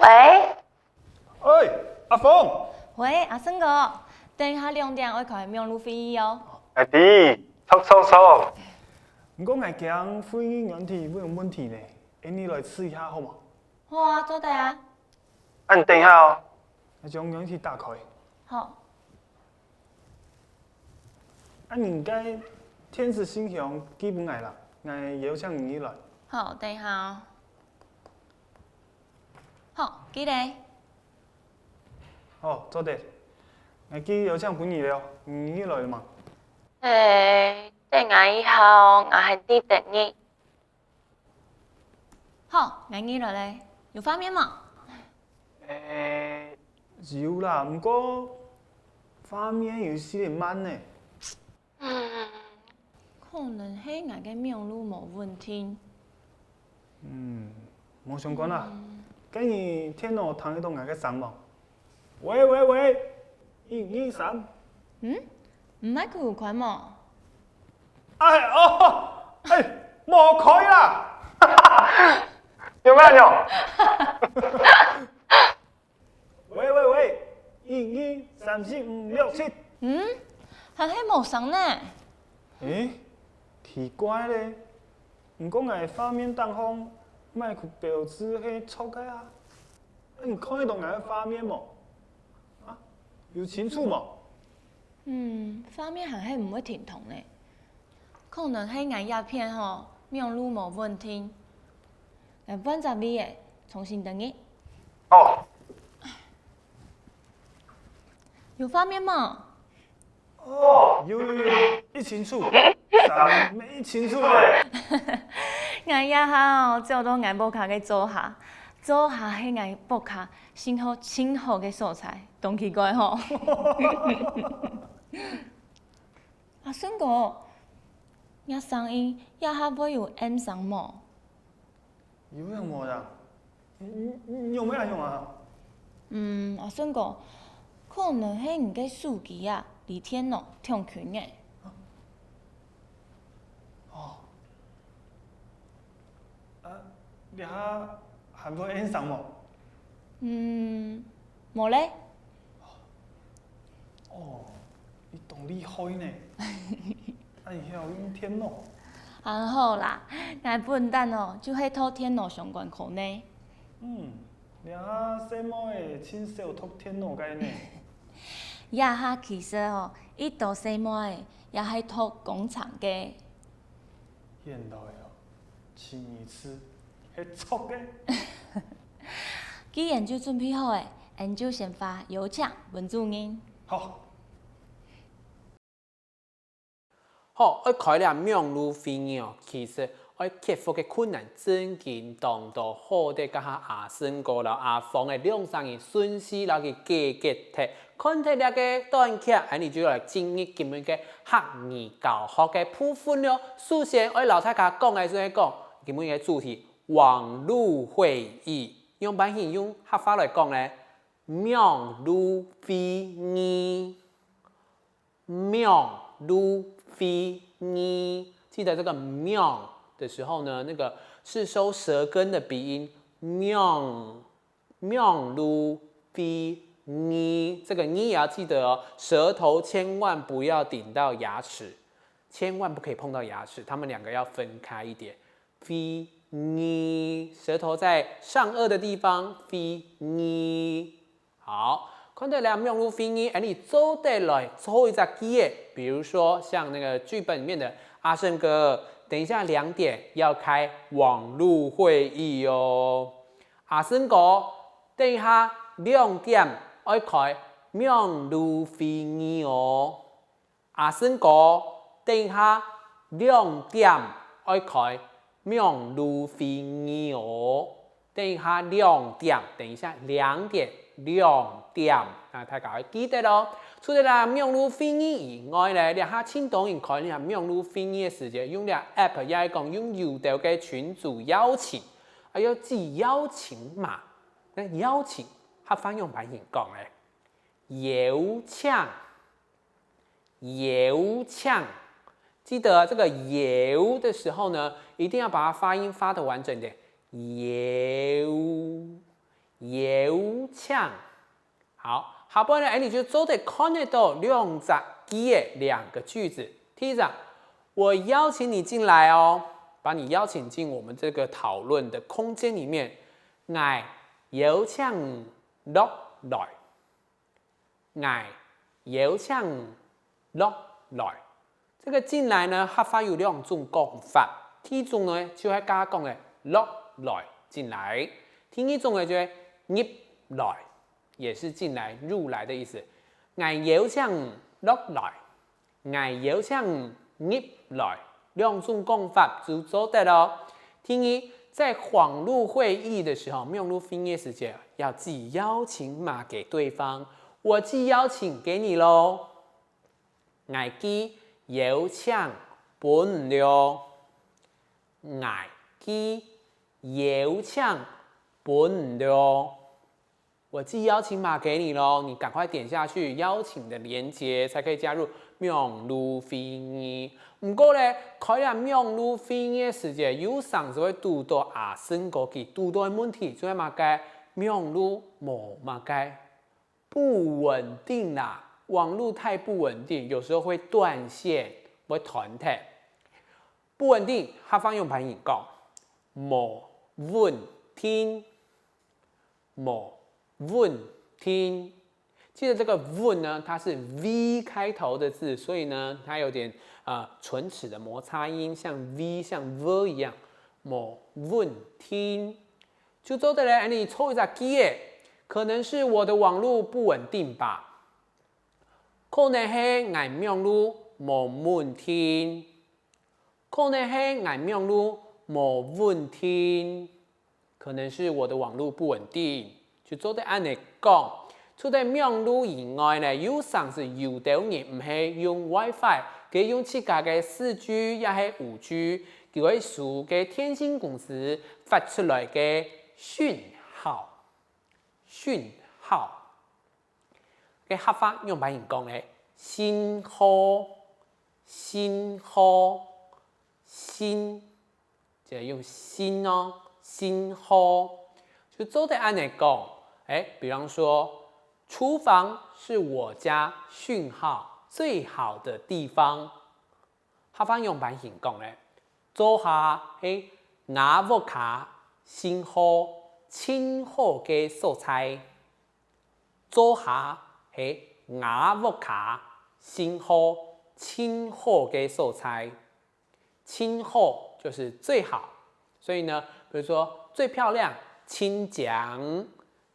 喂，哎，阿峰，喂，阿生哥，等下2点我开苗路会议哦。阿弟，错，唔过我惊会议软体会有问题呢，你来试一下好吗？好啊，做得啊。你等一下哦。我将软体打开。好，你该天使星象基本来啦，我邀请你来。好，等一下哦。好，记得。好，做得。我去邀请本你了，你来嘛？等下以後，我係啲等你。好，我记了嘞。有画面吗？有啦，不过画面有些慢呢。可能是我的苗路无问题。冇相干啦。跟你天脑谈得到我嘅声冇？喂，1、2、3。唔系佢有快吗？冇开啦！有咩用？喂，1、2、3、4、5、6、7。还是无声呢？奇怪咧，唔过我画面当方麦克标志是错嘅啊！你看得到我嘅画面冇？啊，有清楚冇？画面还是唔会停通呢。可能是我鸦片吼苗路无问题。来搬杂味的，重新登记。哦，有画面吗？有，一清楚，3没清楚咧。我呀哈照到我部卡嘅做下是我部卡先好清好嘅素材，懂奇怪吼。阿孙哥，我声音也还会有 M 声么？有用冇呀？你用咩用啊？阿孙哥，可能是你嘅手机啊，离天咯挺近嘅。你还会演上冇？冇咧。你懂厉害呢。哎呀，用天脑。还好啦，我笨蛋哦，就系套天脑相关课呢。你细毛的亲手读天脑个呢？呀哈，其实哦，一到细末的，也系读工厂嘅。现代哦，吃鱼吃，是错的。既然就准备好诶，俺就先发邮件文主任。好。好，要开了苗路会议哦，其实要克服嘅困难真简单到好得甲下阿生哥啦、阿峰嘅两三个顺序来去解决题，看睇了个短剧，俺哋就来进入今日嘅学语教学嘅部分咯。首先，我老太家讲嘅先讲，今日嘅主题网络会议，用版形用客话来讲咧，苗路会议，苗路。会议，记得这个妙的时候呢，那个是收舌根的鼻音，妙路会议，这个你也要记得哦，舌头千万不要顶到牙齿，千万不可以碰到牙齿，它们两个要分开一点。会议，舌头在上颚的地方，会议，好。看到了苗路会议，你做得来做一只记的，比如说像那个剧本里面的阿胜哥，等一下2点要开网络会议哦。阿胜哥，等一下2点要开苗路会议哦。阿胜哥，等一下2点要开苗路会议哦。等一下2点，等一下2点。2点啊，大家要记得咯。除了啦苗路会议以外咧，你下请当然看下苗路会议的时间，用了 app 也系讲用邮到嘅群组邀请，还要寄邀请码。那邀请，客翻用版型讲咧，邮呛，记得这个邮的时候呢，一定要把它发音发的完整点，油呛。好，下半呢，你就做得看得到两只句的两个句子。第一个，我邀请你进来哦，把你邀请进我们这个讨论的空间里面。我邀請落來，我邀請落來。這個進來呢，客家有兩種講法。第一種呢，就係加講嘅落來進來；第二種呢，就係入來，也是進來入來的意思。我邀請落來，我邀請入來，兩種講法就做得咯。第二，在網絡會議的時候，網絡會議時間要寄邀請碼給對方，我寄邀請給你咯。我寄邀請本了，我寄邀請本了，我寄邀請碼給你咯，你趕快點下去邀請的連結，才可以加入網絡會議。不過咧，開了網絡會議的時間，有時就會遇到學生嗰個遇到的問題，就係乜嘅網絡冇乜嘅不穩定啦，網絡太不穩定，有時候會斷線，會斷體。不穩定，客方用排語講冇穩定，冇穩定。記得這個穩呢，它是 V 開頭的字，所以呢，它有點唇齒的摩擦音，像 V 像 V 一樣，冇穩定。就做得來，你抽一下機耶，可能是我的網絡不穩定吧？可能係我網絡冇穩定，可能係我網絡冇穩定，可能是我的網絡不穩定。就做得按你講。除咗網絡以外呢，有時是有啲人唔係用 WiFi， 佢用自家嘅4G 也係5G，佢會輸嘅天星公司發出來嘅訊號。訊號嘅客法用白人講咧，信號，信號，信，就係用信哦，信號，就做得按你講，比方說。廚房是我家訊號最好的地方。客方用版形講咧，做下係我屋企信號親好嘅所在。做下係我屋企信號親好嘅所在。親好就是最好，所以呢，比如說最漂亮、親講、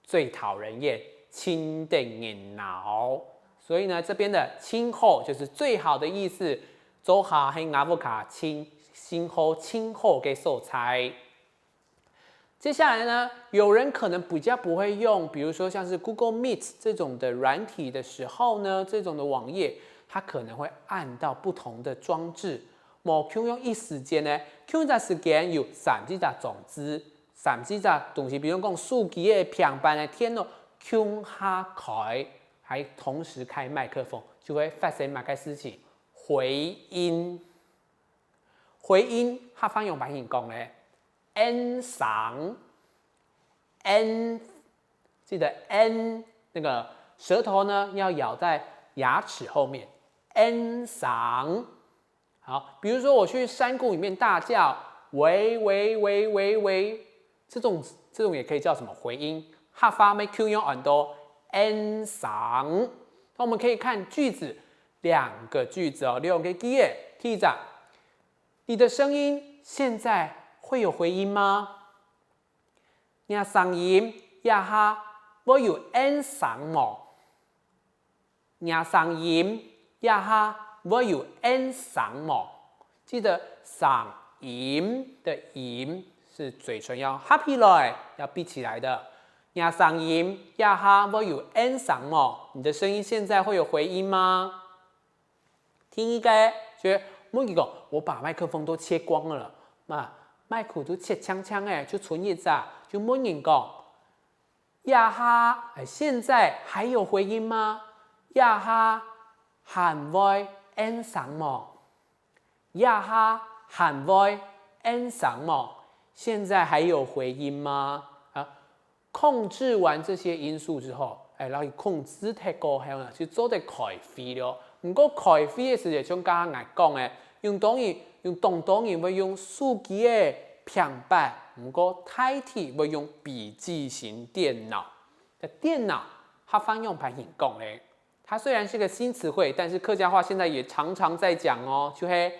最討人厭。親的熱鬧，所以呢，這邊的親好就是最好的意思。做下係我屋企親好親好嘅所在。接下來呢，有人可能比較不會用，比如說像是 Google Meet 這種的軟體的時候呢，這種的網頁，它可能會按到不同的裝置。冇可用一時間呢，可能時間有3幾隻裝置，3幾隻東西，比如講手機嘅平板嘅電腦。向下開，還同時開麥克風，就會發生乜嘅事情？回音，回音，客方用白話講咧 ，n 嗓 ，n， 記得 n 那個舌頭呢要咬在牙齒後面 ，n 嗓。好，比如說我去山谷裡面大叫，喂喂喂喂喂，這種也可以叫什麼回音？客發沒 Q 用很多 n 嗓，那我們可以看句子，兩個句子哦，兩個句子。第一，你的聲音現在會有回音嗎？你聲音一下會有 n 嗓嗎？你聲音一下會有 n 嗓嗎？記得嗓音的音是嘴唇要合起來，要閉起來的。你聲音一下會有 n 嗓嗎？你的聲音現在會有回音嗎？第一個，就每一個我把麥克風都切光了，麥克都切槍槍就存一隻，就每人講，一下現在還有回音嗎？一下還會 n 嗓嗎？一下還會 n 嗓嗎？現在還有回音嗎？控制完这些因素之后，然后控制太高后呢，就做得开飞了。不过开飞的时候，像刚刚我讲的，用当然会用数据的平板，不过代替会用笔记型电脑。电脑它翻用盘很讲嘞，它虽然是个新词汇，但是客家话现在也常常在讲哦，就是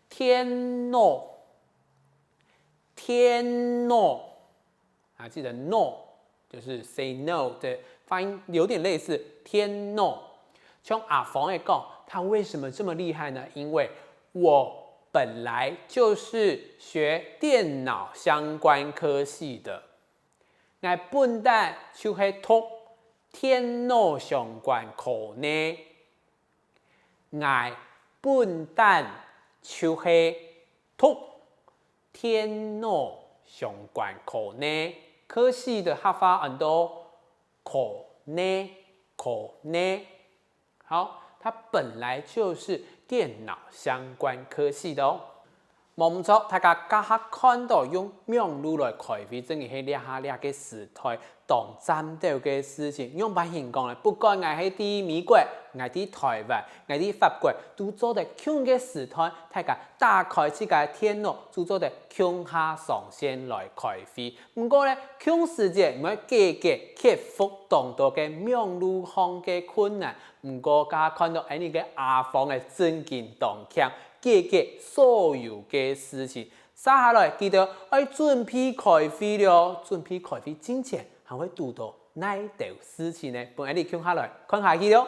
天脑啊，记得 no 就是 say no 的发音有点类似天脑。像阿房的讲，他为什么这么厉害呢？因为我本来就是学电脑相关科系的，我本来就是读电脑相关科呢，我本来就是读电脑相关科呢。科系的哈发很多科呢。好，它本来就是电脑相关科系的哦。冇错，大家刚刚看到用网络来开会，真係掠嘅时代，当战斗嘅事情，用白形讲咧，不管我喺啲美国、我喺台湾、我喺法国，都做得強嘅時代，大家打開自家電腦，就做得強下上線來開會。不過咧，強時節唔係價格克服當多嘅網絡上嘅困難，不過大家看到喺呢個阿房嘅真勁當強。解決所有嘅事情，接下來記得要準備開會了。準備開會之前，還會遇到哪一條事情呢？幫你哋聽下來，看下去咯。